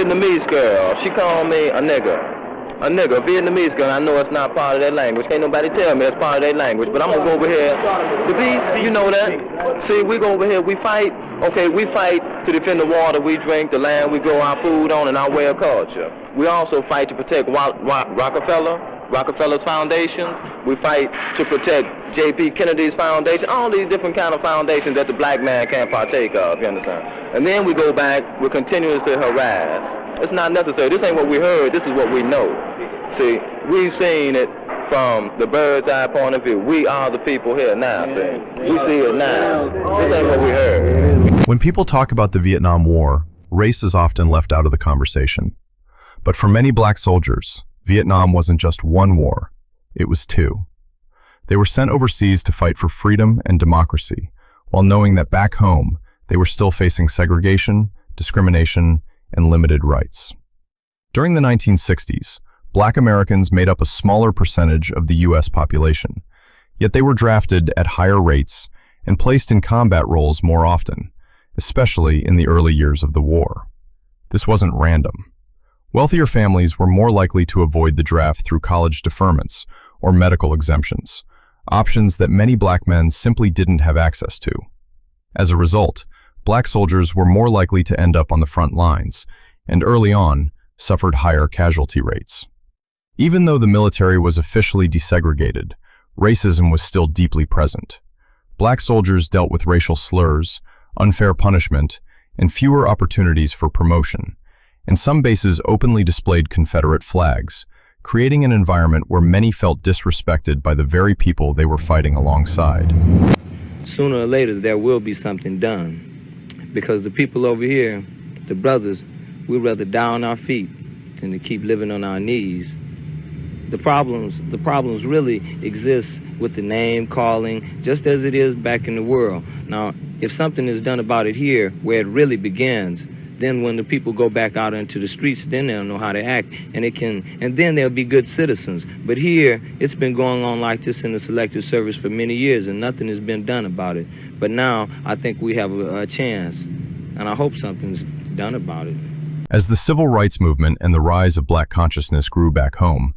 Vietnamese girl. She called me a nigga. A nigga, a Vietnamese girl. I know it's not part of their language. Can't nobody tell me it's part of their language. But I'm going to go over here. The beach, you know that. See, we go over here, we fight. Okay, we fight to defend the water we drink, the land we grow our food on, and our way of culture. We also fight to protect Rockefeller's foundation. We fight to protect J.P. Kennedy's foundation. All these different kind of foundations that the black man can't partake of, you understand? And then we go back, we're continuously harassed. It's not necessary. This ain't what we heard, this is what we know. See, we've seen it from the bird's eye point of view. We are the people here now, see. We see it now. This ain't what we heard. When people talk about the Vietnam War, race is often left out of the conversation. But for many black soldiers, Vietnam wasn't just one war, it was two. They were sent overseas to fight for freedom and democracy, while knowing that back home, they were still facing segregation, discrimination, and limited rights. During the 1960s, black Americans made up a smaller percentage of the U.S. population, yet they were drafted at higher rates and placed in combat roles more often, especially in the early years of the war. This wasn't random. Wealthier families were more likely to avoid the draft through college deferments or medical exemptions, options that many black men simply didn't have access to. As a result, black soldiers were more likely to end up on the front lines, and early on, suffered higher casualty rates. Even though the military was officially desegregated, racism was still deeply present. Black soldiers dealt with racial slurs, unfair punishment, and fewer opportunities for promotion, and some bases openly displayed Confederate flags, creating an environment where many felt disrespected by the very people they were fighting alongside. Sooner or later, there will be something done, because the people over here, the brothers, we'd rather die on our feet than to keep living on our knees. The problems really exist with the name calling, just as it is back in the world. Now, if something is done about it here, where it really begins, then when the people go back out into the streets, then they'll know how to act, and then they'll be good citizens. But here, it's been going on like this in the Selective Service for many years, and nothing has been done about it. But now, I think we have a chance, and I hope something's done about it. As the civil rights movement and the rise of black consciousness grew back home,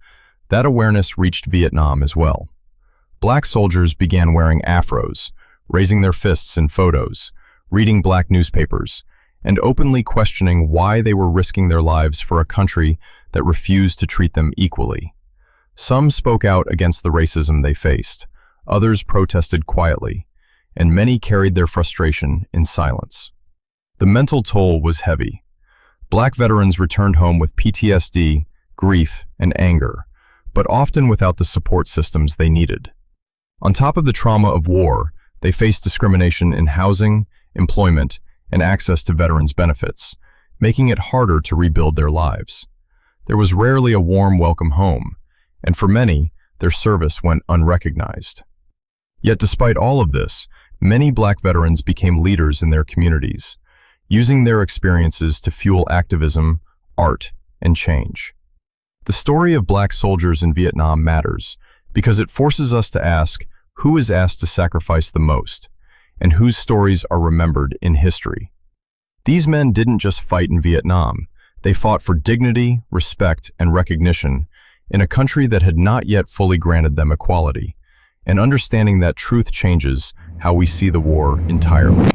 that awareness reached Vietnam as well. Black soldiers began wearing afros, raising their fists in photos, reading black newspapers, and openly questioning why they were risking their lives for a country that refused to treat them equally. Some spoke out against the racism they faced, others protested quietly, and many carried their frustration in silence. The mental toll was heavy. Black veterans returned home with PTSD, grief, and anger, but often without the support systems they needed. On top of the trauma of war, they faced discrimination in housing, employment, and access to veterans' benefits, making it harder to rebuild their lives. There was rarely a warm welcome home, and for many, their service went unrecognized. Yet despite all of this, many black veterans became leaders in their communities, using their experiences to fuel activism, art, and change. The story of black soldiers in Vietnam matters because it forces us to ask who is asked to sacrifice the most, and whose stories are remembered in history. These men didn't just fight in Vietnam, they fought for dignity, respect, and recognition in a country that had not yet fully granted them equality, and understanding that truth changes how we see the war entirely.